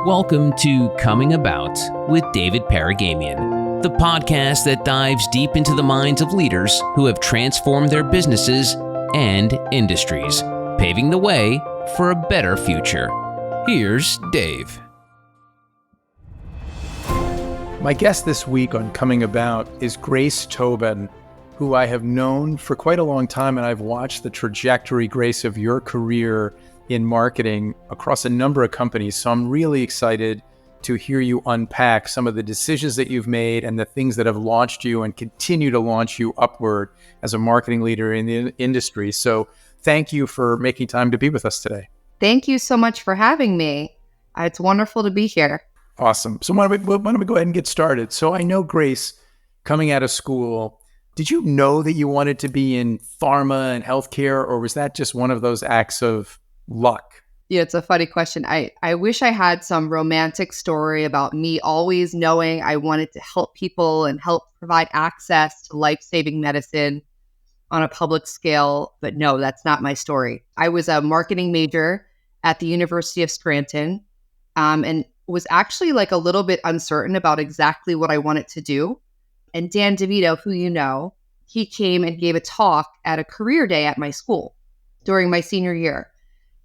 Welcome to Coming About with David Paragamian, the podcast that dives deep into the minds of leaders who have transformed their businesses and industries, paving the way for a better future. Here's Dave. My guest this week on Coming About is Grace Tobin, who I have known for quite a long time, and I've watched the trajectory, Grace, of your career in marketing across a number of companies. So I'm really excited to hear you unpack some of the decisions that you've made and the things that have launched you and continue to launch you upward as a marketing leader in the industry. So thank you for making time to be with us today. Thank you so much for having me. It's wonderful to be here. Awesome. So why don't we go ahead and get started? So I know, Grace, coming out of school, did you know that you wanted to be in pharma and healthcare, or was that just one of those acts of luck? Yeah, it's a funny question. I wish I had some romantic story about me always knowing I wanted to help people and help provide access to life-saving medicine on a public scale. But no, that's not my story. I was a marketing major at the University of Scranton and was actually like a little bit uncertain about exactly what I wanted to do. And Dan DeVito, who you know, he came and gave a talk at a career day at my school during my senior year.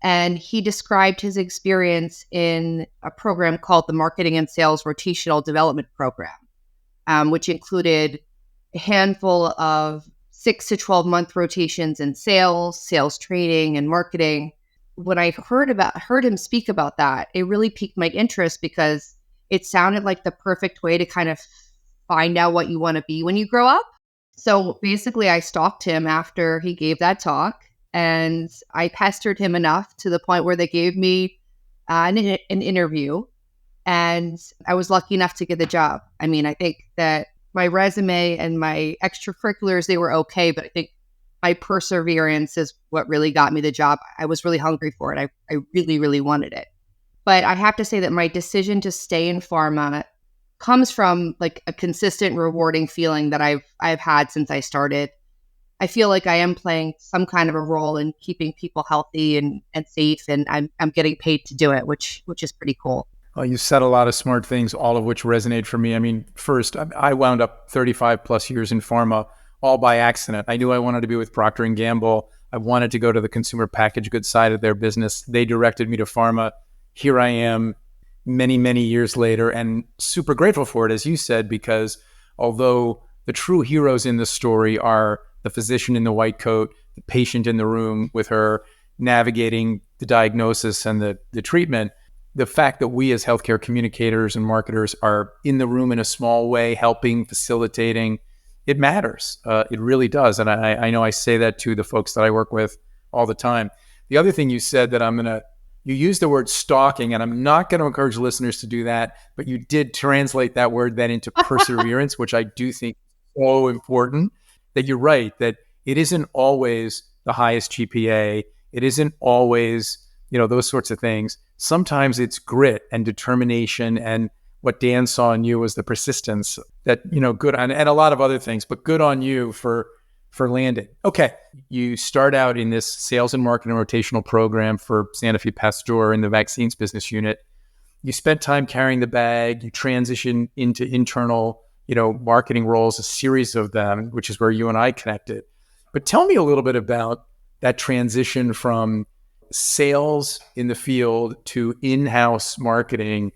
And he described his experience in a program called the Marketing and Sales Rotational Development Program, which included a handful of 6 to 12 month rotations in sales training, and marketing. When I heard him speak about that, it really piqued my interest because it sounded like the perfect way to kind of find out what you want to be when you grow up. So basically, I stalked him after he gave that talk. And I pestered him enough to the point where they gave me an interview, and I was lucky enough to get the job. I mean, I think that my resume and my extracurriculars, they were okay, but I think my perseverance is what really got me the job. I was really hungry for it. I really, really wanted it. But I have to say that my decision to stay in pharma comes from like a consistent, rewarding feeling that I've had since I started. I feel like I am playing some kind of a role in keeping people healthy and safe, and I'm getting paid to do it, which is pretty cool. Well, you said a lot of smart things, all of which resonate for me. I mean, first, I wound up 35 plus years in pharma, all by accident. I knew I wanted to be with Procter & Gamble. I wanted to go to the consumer packaged goods side of their business. They directed me to pharma. Here I am many, many years later, and super grateful for it, as you said, because although the true heroes in the story are the physician in the white coat, the patient in the room with her navigating the diagnosis and the treatment, the fact that we as healthcare communicators and marketers are in the room in a small way, helping, facilitating, it matters. It really does. And I know I say that to the folks that I work with all the time. The other thing you said that you used the word stalking, and I'm not going to encourage listeners to do that, but you did translate that word then into perseverance, which I do think is so important. That you're right, that it isn't always the highest GPA. It isn't always, those sorts of things. Sometimes it's grit and determination, and what Dan saw in you was the persistence that, good on, and a lot of other things, but good on you for landing. Okay. You start out in this sales and marketing rotational program for Sanofi Pasteur in the vaccines business unit. You spent time carrying the bag. You transition into internal marketing roles, a series of them, which is where you and I connected. But tell me a little bit about that transition from sales in the field to in-house marketing.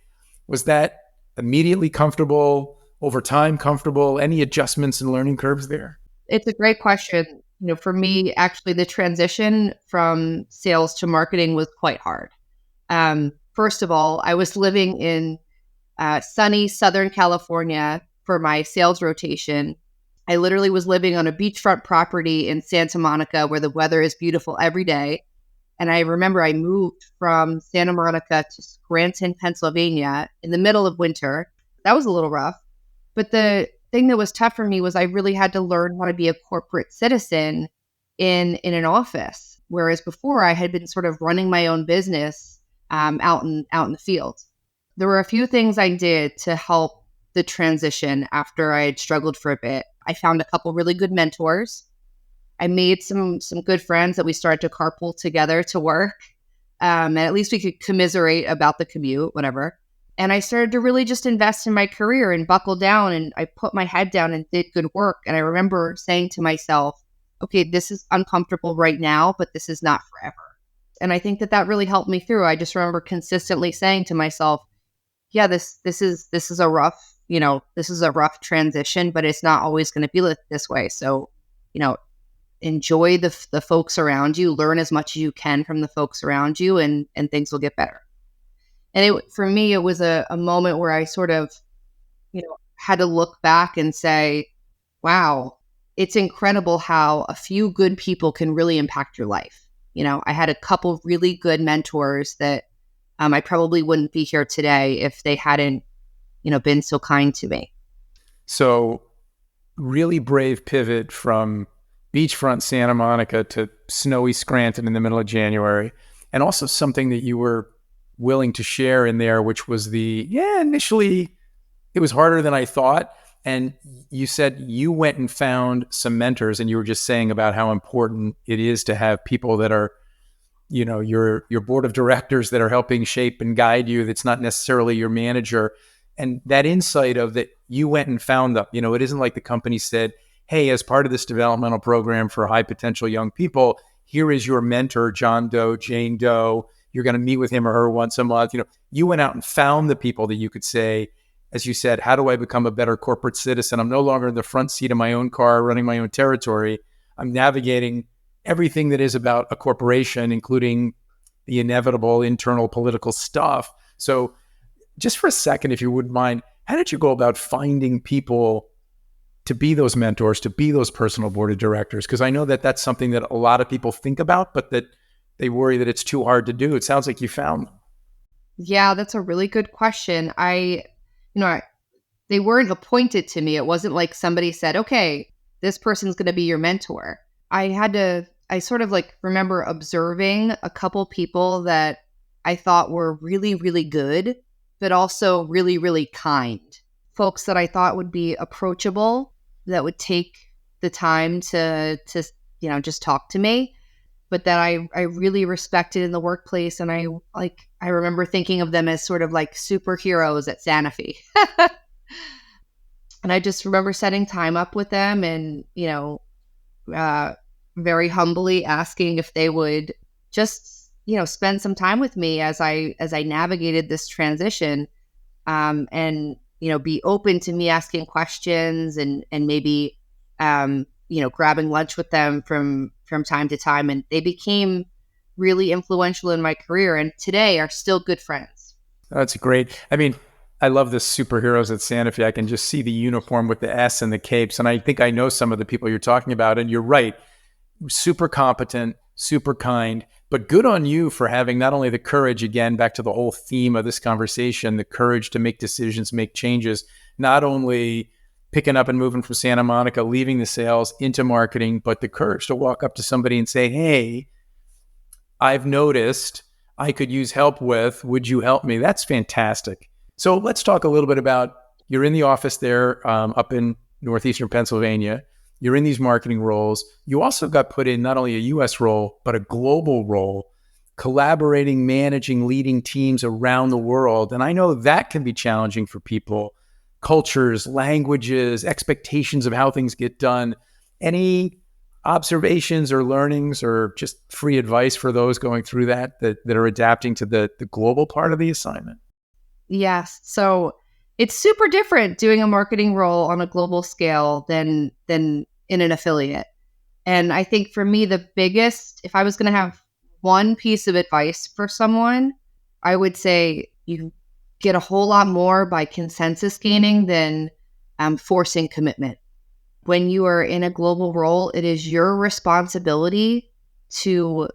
Was that immediately comfortable, over time comfortable? Any adjustments and learning curves there? It's a great question. For me, actually, the transition from sales to marketing was quite hard. First of all, I was living in sunny Southern California for my sales rotation. I literally was living on a beachfront property in Santa Monica where the weather is beautiful every day. And I remember I moved from Santa Monica to Scranton, Pennsylvania in the middle of winter. That was a little rough. But the thing that was tough for me was I really had to learn how to be a corporate citizen in an office. Whereas before I had been sort of running my own business out in the field. There were a few things I did to help the transition after I had struggled for a bit. I found a couple really good mentors. I made some good friends that we started to carpool together to work. And at least we could commiserate about the commute, whatever. And I started to really just invest in my career and buckle down, and I put my head down and did good work. And I remember saying to myself, okay, this is uncomfortable right now, but this is not forever. And I think that really helped me through. I just remember consistently saying to myself, yeah, this is a rough, this is a rough transition, but it's not always going to be this way. So, enjoy the folks around you, learn as much as you can from the folks around you, and things will get better. And for me, it was a moment where I sort of, had to look back and say, wow, it's incredible how a few good people can really impact your life. I had a couple really good mentors that I probably wouldn't be here today if they hadn't, been so kind to me. So really brave pivot from beachfront Santa Monica to snowy Scranton in the middle of January. And also something that you were willing to share in there, which was initially it was harder than I thought. And you said you went and found some mentors, and you were just saying about how important it is to have people that are, your board of directors that are helping shape and guide you. That's not necessarily your manager. And that insight of that you went and found them, it isn't like the company said, hey, as part of this developmental program for high potential young people, here is your mentor, John Doe, Jane Doe. You're going to meet with him or her once a month. You went out and found the people that you could say, as you said, how do I become a better corporate citizen? I'm no longer in the front seat of my own car running my own territory. I'm navigating everything that is about a corporation, including the inevitable internal political stuff. So just for a second, if you wouldn't mind, how did you go about finding people to be those mentors, to be those personal board of directors? Because I know that that's something that a lot of people think about, but that they worry that it's too hard to do. It sounds like you found them. Yeah, that's a really good question. They weren't appointed to me. It wasn't like somebody said, okay, this person's going to be your mentor. I sort of remember observing a couple people that I thought were really, really good, but also really, really kind. Folks that I thought would be approachable, that would take the time to just talk to me, but that I really respected in the workplace. And I remember thinking of them as sort of like superheroes at Sanofi. And I just remember setting time up with them and, very humbly asking if they would just, spend some time with me as I navigated this transition, and, be open to me asking questions and maybe, grabbing lunch with them from time to time. And they became really influential in my career, and today are still good friends. That's great. I mean, I love the superheroes at Sanofi. I can just see the uniform with the S and the capes. And I think I know some of the people you're talking about. And you're right. Super competent, super kind, but good on you for having not only the courage, again, back to the whole theme of this conversation, the courage to make decisions, make changes, not only picking up and moving from Santa Monica, leaving the sales into marketing, but the courage to walk up to somebody and say, hey, I've noticed I could use help with, would you help me? That's fantastic. So let's talk a little bit about, you're in the office there up in northeastern Pennsylvania. You're in these marketing roles. You also got put in not only a U.S. role, but a global role, collaborating, managing, leading teams around the world. And I know that can be challenging for people. Cultures, languages, expectations of how things get done. Any observations or learnings or just free advice for those going through that are adapting to the global part of the assignment? Yes. So it's super different doing a marketing role on a global scale than in an affiliate. And I think for me, the biggest, if I was going to have one piece of advice for someone, I would say you get a whole lot more by consensus gaining than forcing commitment. When you are in a global role, it is your responsibility to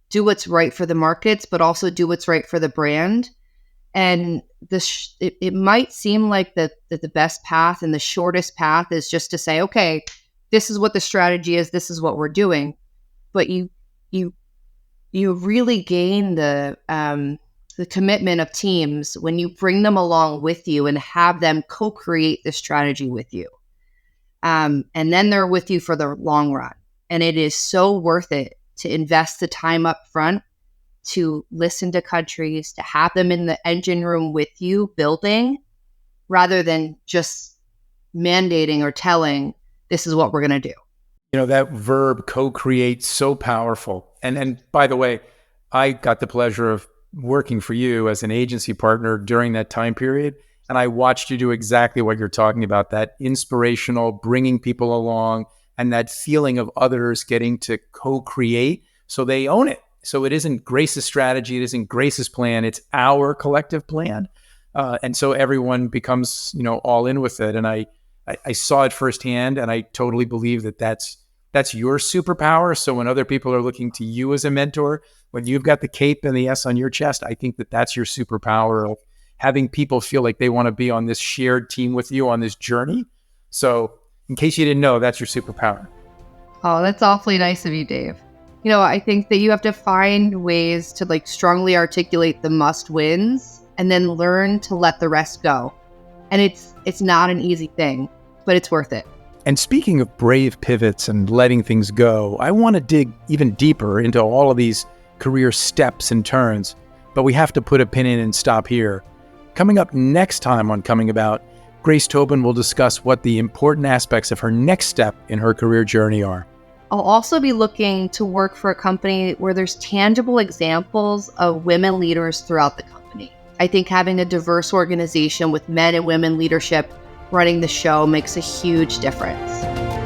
do what's right for the markets, but also do what's right for the brand. And it might seem like that the best path and the shortest path is just to say, okay, this is what the strategy is. This is what we're doing. But you really gain the commitment of teams when you bring them along with you and have them co-create the strategy with you. And then they're with you for the long run. And it is so worth it to invest the time up front to listen to countries, to have them in the engine room with you building, rather than just mandating or telling, this is what we're going to do. That verb co-create, so powerful. And by the way, I got the pleasure of working for you as an agency partner during that time period. And I watched you do exactly what you're talking about, that inspirational, bringing people along, and that feeling of others getting to co-create so they own it. So it isn't Grace's strategy, it isn't Grace's plan, it's our collective plan. And so everyone becomes, all in with it. And I saw it firsthand, and I totally believe that that's your superpower. So when other people are looking to you as a mentor, when you've got the cape and the S on your chest, I think that that's your superpower of having people feel like they want to be on this shared team with you on this journey. So in case you didn't know, that's your superpower. Oh, that's awfully nice of you, Dave. I think that you have to find ways to strongly articulate the must wins and then learn to let the rest go. And it's not an easy thing, but it's worth it. And speaking of brave pivots and letting things go, I want to dig even deeper into all of these career steps and turns, but we have to put a pin in and stop here. Coming up next time on Coming About, Grace Tobin will discuss what the important aspects of her next step in her career journey are. I'll also be looking to work for a company where there's tangible examples of women leaders throughout the company. I think having a diverse organization with men and women leadership running the show makes a huge difference.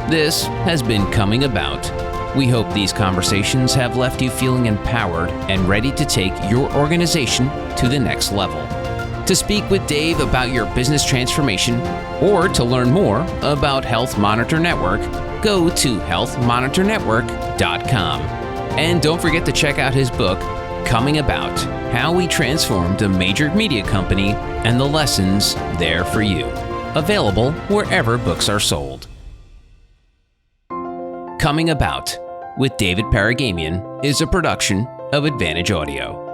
This has been Coming About. We hope these conversations have left you feeling empowered and ready to take your organization to the next level. To speak with Dave about your business transformation or to learn more about Health Monitor Network, go to healthmonitornetwork.com. And don't forget to check out his book, Coming About, How We Transformed a Major Media Company and the Lessons There for You. Available wherever books are sold. Coming About with David Paragamian is a production of Advantage Audio.